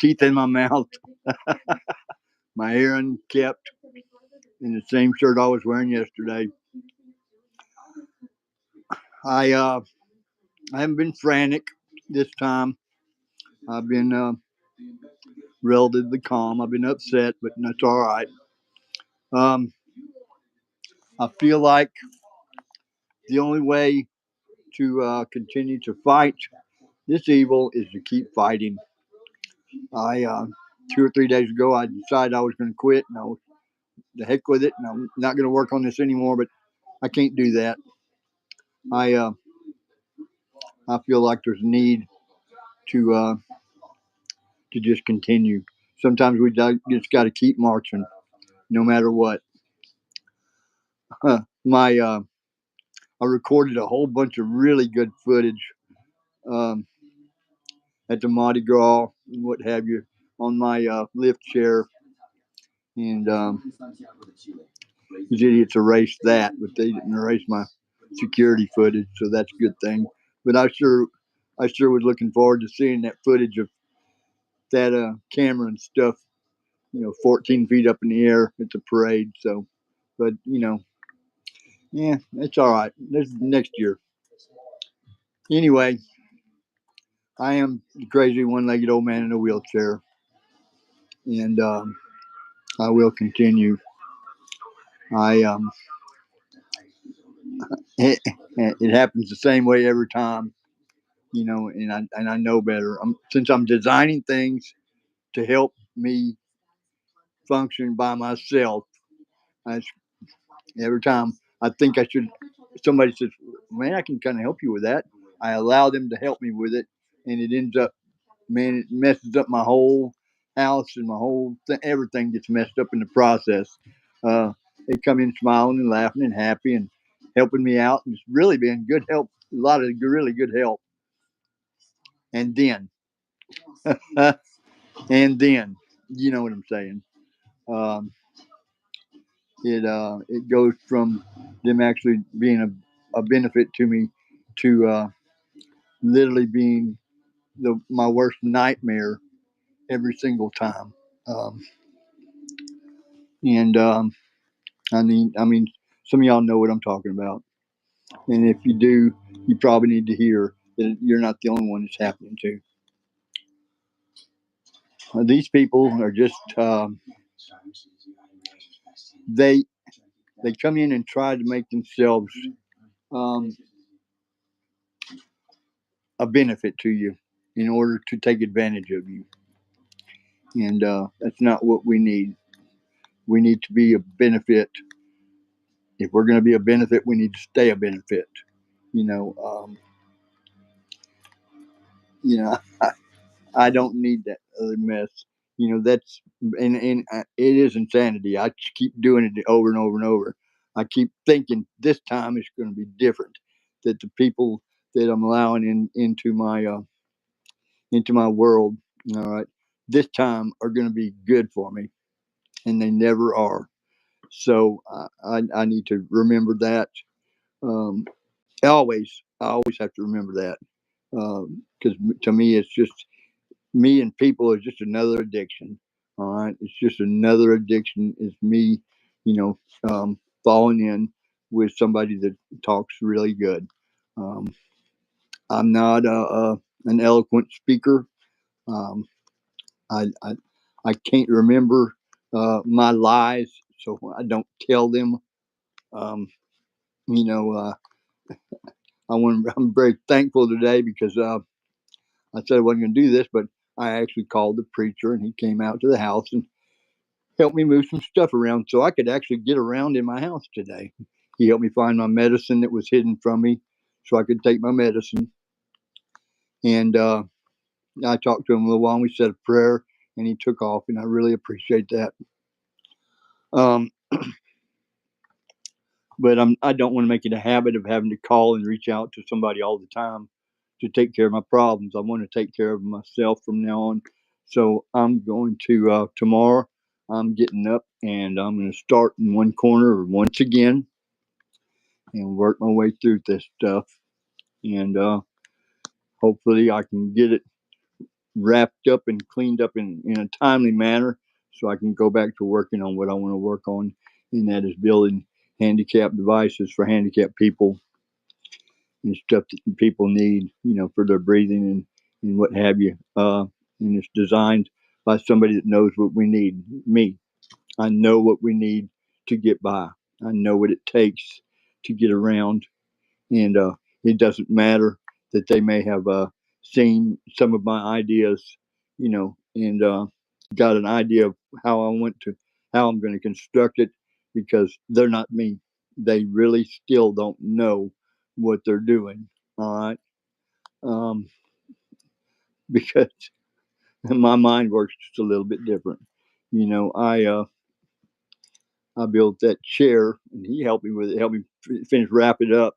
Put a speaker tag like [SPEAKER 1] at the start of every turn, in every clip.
[SPEAKER 1] teeth in my mouth, my hair unkept, in the same shirt I was wearing yesterday. I haven't been frantic this time. I've been relatively calm. I've been upset, but that's all right. Um, I feel like the only way to continue to fight this evil is to keep fighting. I 2 or 3 days ago I decided I was going to quit. And I was the heck with it, and I'm not going to work on this anymore. But I can't do that. I uh, I feel like there's a need to to just continue. Sometimes we just got to keep marching, no matter what. My I recorded a whole bunch of really good footage um, at the Mardi Gras and what have you on my lift chair, and these idiots erased that, but they didn't erase my security footage, so that's a good thing. But I sure was looking forward to seeing that footage of that camera and stuff, 14 feet up in the air at the parade. So, but yeah, it's all right. There's next year. Anyway, I am the crazy one-legged old man in a wheelchair, and I will continue. I it happens the same way every time, and I know better. Since I'm designing things to help me function by myself. I, every time I think I should, somebody says, "Man, I can kind of help you with that." I allow them to help me with it, and it ends up, man, it messes up my whole house and my whole everything gets messed up in the process. They come in smiling and laughing and happy and helping me out, and it's really been good help. A lot of really good help. And then, and then, you know what I'm saying. Um, it goes from them actually being a benefit to me to literally being my worst nightmare every single time. Um, and I mean, some of y'all know what I'm talking about. And if you do, you probably need to hear that you're not the only one it's happening to. These people are just they they come in and try to make themselves um, a benefit to you in order to take advantage of you. And that's not what we need. We need to be a benefit. If we're going to be a benefit, we need to stay a benefit. You know, um, I, I don't need that other mess. That's and it is insanity. I keep doing it over and over and over. I keep thinking this time it's going to be different. That the people that I'm allowing into my world, all right, this time are going to be good for me, and they never are. So I need to remember that. Um, I always have to remember that because to me, it's just me and people is just another addiction. All right, it's just another addiction. Is me, you know, falling in with somebody that talks really good. Um, I'm not an eloquent speaker. Um, I I can't remember my lies, so I don't tell them. Um, you know, I'm very thankful today because I said I wasn't going to do this, but I actually called the preacher and he came out to the house and helped me move some stuff around so I could actually get around in my house today. He helped me find my medicine that was hidden from me so I could take my medicine. And I talked to him a little while and we said a prayer and he took off, and I really appreciate that. Um, but I don't want to make it a habit of having to call and reach out to somebody all the time to take care of my problems. I want to take care of myself from now on. So I'm going to tomorrow. I'm getting up and I'm going to start in one corner once again and work my way through this stuff. And hopefully I can get it wrapped up and cleaned up in a timely manner so I can go back to working on what I want to work on, and that is building handicap devices for handicapped people and stuff that people need, for their breathing and what have you. And it's designed by somebody that knows what we need. Me, I know what we need to get by. I know what it takes to get around, and it doesn't matter that they may have seen some of my ideas, and got an idea of how I'm going to construct it, because they're not me. They really still don't know what they're doing. All right, um, because my mind works just a little bit different. I built that chair, and he helped me with it, helped me finish wrap it up,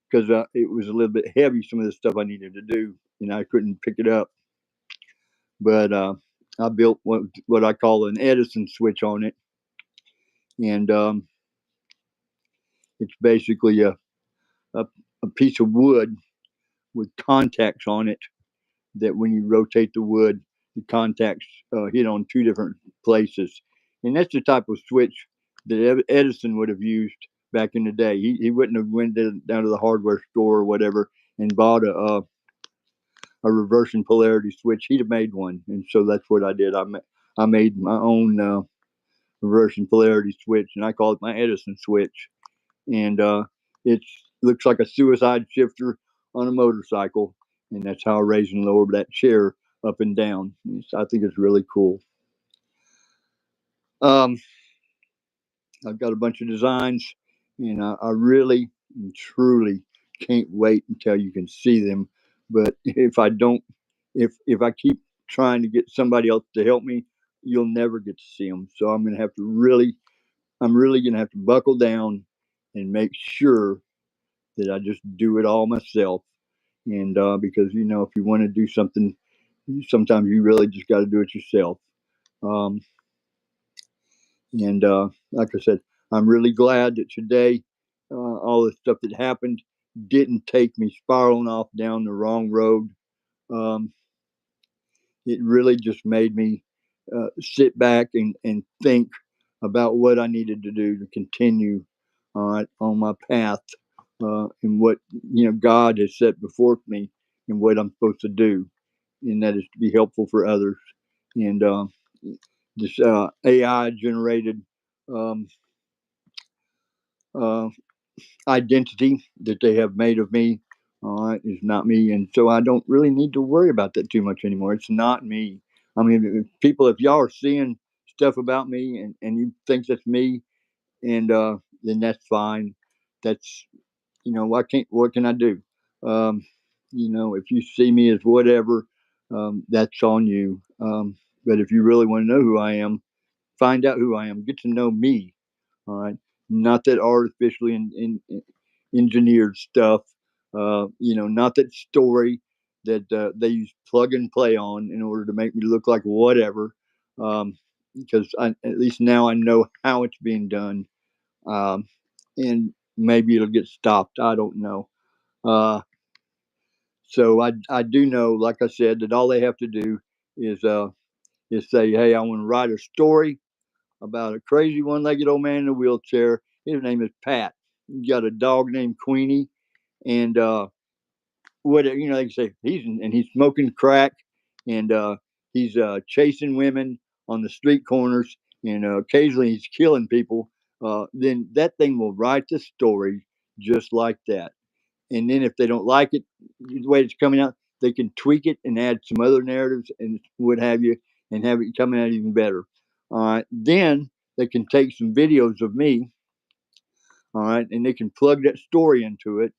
[SPEAKER 1] because it was a little bit heavy. Some of the stuff I needed to do, and I couldn't pick it up. But I built what I call an Edison switch on it, and it's basically a a piece of wood with contacts on it. That when you rotate the wood, the contacts hit on two different places, and that's the type of switch that Edison would have used back in the day. He wouldn't have went down to the hardware store or whatever and bought a reversing polarity switch. He'd have made one, and so that's what I did. I made my own reversing polarity switch, and I call it my Edison switch. And it looks like a suicide shifter on a motorcycle, and that's how I raise and lower that chair up and down. I think it's really cool. Um, I've got a bunch of designs, and I really and truly can't wait until you can see them. But if I don't, if I keep trying to get somebody else to help me, you'll never get to see them. So I'm really gonna have to buckle down and make sure that I just do it all myself. And because if you want to do something, sometimes you really just got to do it yourself. Um, and like I said, I'm really glad that today all the stuff that happened didn't take me spiraling off down the wrong road. Um, it really just made me sit back and think about what I needed to do to continue on my path, and what God has set before me and what I'm supposed to do, and that is to be helpful for others. And this AI generated um, uh, identity that they have made of me is not me, and so I don't really need to worry about that too much anymore. It's not me. I mean, people, if y'all are seeing stuff about me and you think that's me, and then that's fine. That's what can I do? Um, if you see me as whatever, that's on you. But if you really want to know who I am, find out who I am. Get to know me. All right, not that artificially engineered stuff. Not that story that they use plug and play on in order to make me look like whatever. Um, because at least now I know how it's being done, um, and maybe it'll get stopped. I don't know. Uh, so I do know, like I said, that all they have to do is say, "Hey, I want to write a story about a crazy one-legged old man in a wheelchair. His name is Pat. He's got a dog named Queenie, and what they can say he's smoking crack, and he's chasing women on the street corners, and occasionally he's killing people." Then that thing will write the story just like that. And then if they don't like it, the way it's coming out, they can tweak it and add some other narratives and what have you, and have it coming out even better. All right, then they can take some videos of me. All right, and they can plug that story into it,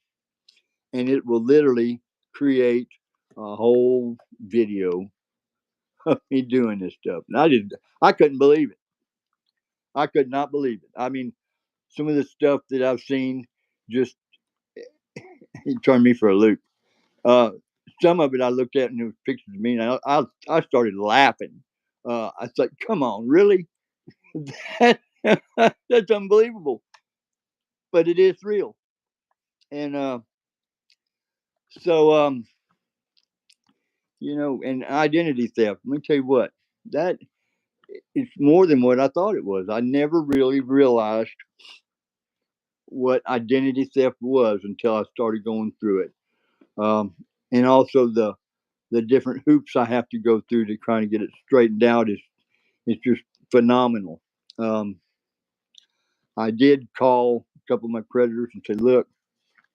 [SPEAKER 1] and it will literally create a whole video of me doing this stuff. And I couldn't believe it. I could not believe it. I mean, some of the stuff that I've seen just it turned me for a loop. Uh, some of it I looked at and it was pictures of me, and I started laughing. I was like, "Come on, really? that, that's unbelievable." But it is real, and so and identity theft. Let me tell you what, that it's more than what I thought it was. I never really realized what identity theft was until I started going through it. And also the different hoops I have to go through to try to get it straightened out is it's just phenomenal. Um, I did call a couple of my creditors and say, look,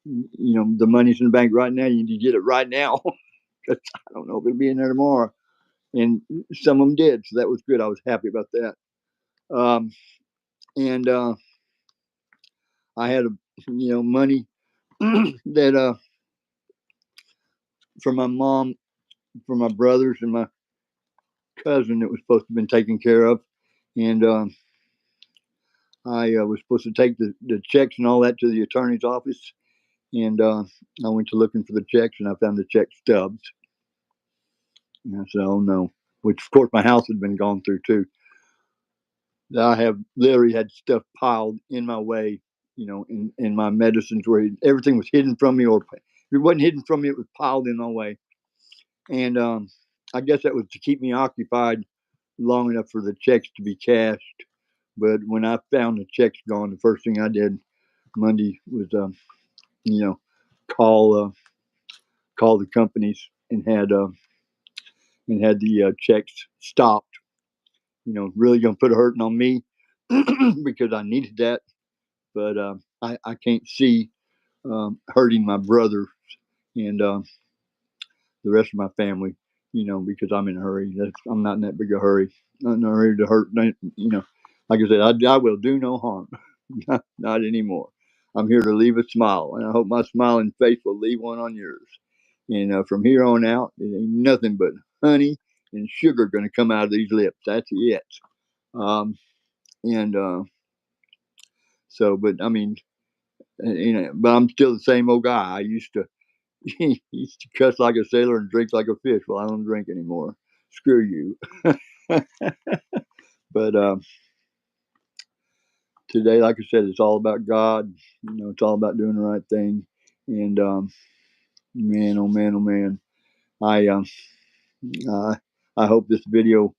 [SPEAKER 1] the money's in the bank right now. You need to get it right now because I don't know if it'll be in there tomorrow. And some of them did, so that was good. I was happy about that. And I had money that from my mom, from my brothers, and my cousin that was supposed to have been taken care of, and I was supposed to take the checks and all that to the attorney's office, and I went to looking for the checks, and I found the check stubs. And I said, "Oh no!" Which, of course, my house had been gone through too. I have literally had stuff piled in my way, in my medicines where everything was hidden from me, or if it wasn't hidden from me, it was piled in my way. And I guess that was to keep me occupied long enough for the checks to be cashed. But when I found the checks gone, the first thing I did Monday was, you know, call call the companies and had the checks stopped. Really gonna put a hurting on me because I needed that, but I can't see hurting my brother and the rest of my family. Because I'm in a hurry. I'm not in that big a hurry. Not in a hurry to hurt. Like I said, I will do no harm. Not anymore. I'm here to leave a smile, and I hope my smiling face will leave one on yours. And from here on out, it ain't nothing but honey and sugar going to come out of these lips. That's it. Um, and so, but I mean, but I'm still the same old guy. I used to used to cuss like a sailor and drink like a fish. Well, I don't drink anymore. Screw you. But today, like I said, it's all about God. It's all about doing the right thing. And man, oh man, oh man, I uh, I hope this video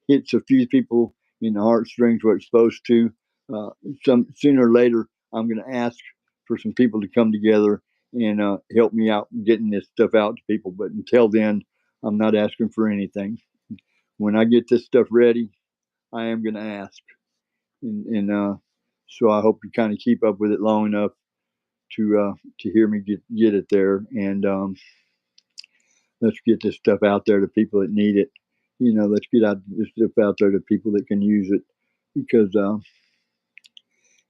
[SPEAKER 1] hits a few people in the heartstrings where it's supposed to. Uh, some sooner or later, I'm going to ask for some people to come together and help me out getting this stuff out to people. But until then, I'm not asking for anything. When I get this stuff ready, I am going to ask, and so I hope you kind of keep up with it long enough to hear me get it there, and let's get this stuff out there to people that need it. Let's get this stuff out there to people that can use it, because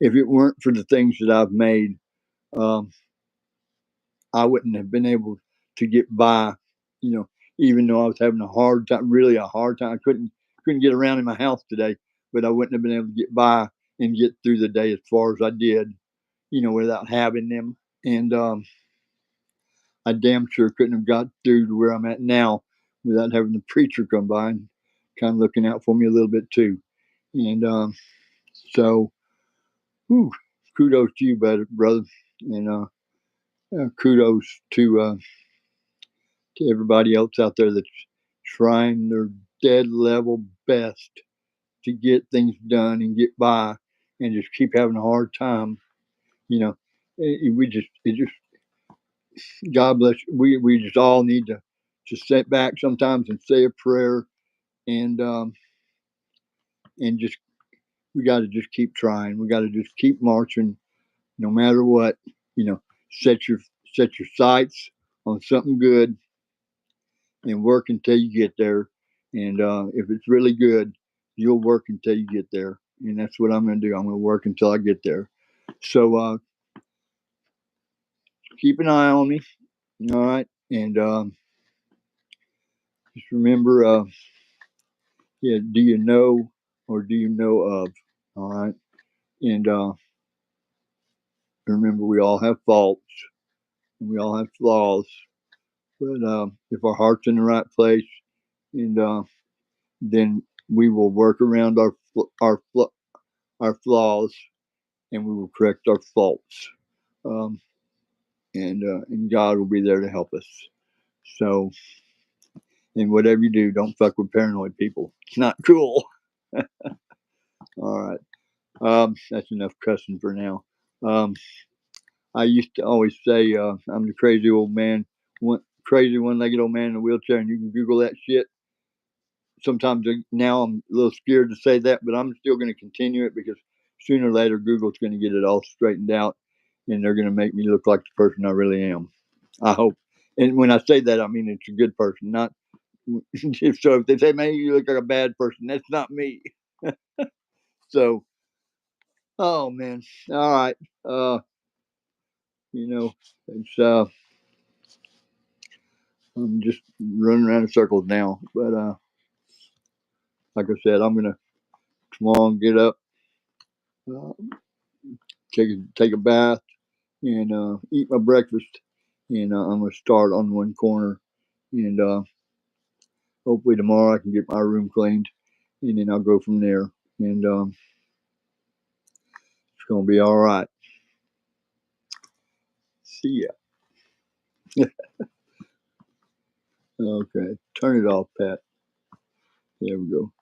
[SPEAKER 1] if it weren't for the things that I've made, um, I wouldn't have been able to get by. You know, even though I was having a hard time, really a hard time, I couldn't get around in my house today, but I wouldn't have been able to get by and get through the day as far as I did, without having them. And I damn sure couldn't have got through to where I'm at now without having the preacher come by and kind of looking out for me a little bit too. And so, whew, kudos to you, brother, and kudos to everybody else out there that's trying their dead level best to get things done and get by, and just keep having a hard time. You know, it just God bless you. We just all need to just sit back sometimes and say a prayer, and just we got to just keep trying. We got to just keep marching, no matter what. You know, set your set your sights on something good and work until you get there. And if it's really good, you'll work until you get there. And that's what I'm going to do. I'm going to work until I get there. So keep an eye on me. All right. And just remember, yeah, do you know or do you know of? All right. And remember, we all have faults and we all have flaws. But if our heart's in the right place, and then we will work around our flaws, and we will correct our faults. Um, and God will be there to help us. So And whatever you do, don't fuck with paranoid people. It's not cool. All right. That's enough cussing for now. I used to always say I'm the crazy old man, crazy one-legged old man in a wheelchair, and you can Google that shit. Sometimes now I'm a little scared to say that, but I'm still going to continue it because sooner or later Google's going to get it all straightened out, and they're going to make me look like the person I really am. I hope. And when I say that, I mean it's a good person, not. So if they say, "Man, you look like a bad person," that's not me. So, oh man, all right. Uh, it's I'm just running around in circles now. But like I said, I'm gonna tomorrow get up, uh, take a bath, and eat my breakfast, and I'm gonna start on one corner, and hopefully tomorrow I can get my room cleaned, and then I'll go from there, and it's gonna be all right. See ya. Okay, turn it off, Pat. There we go.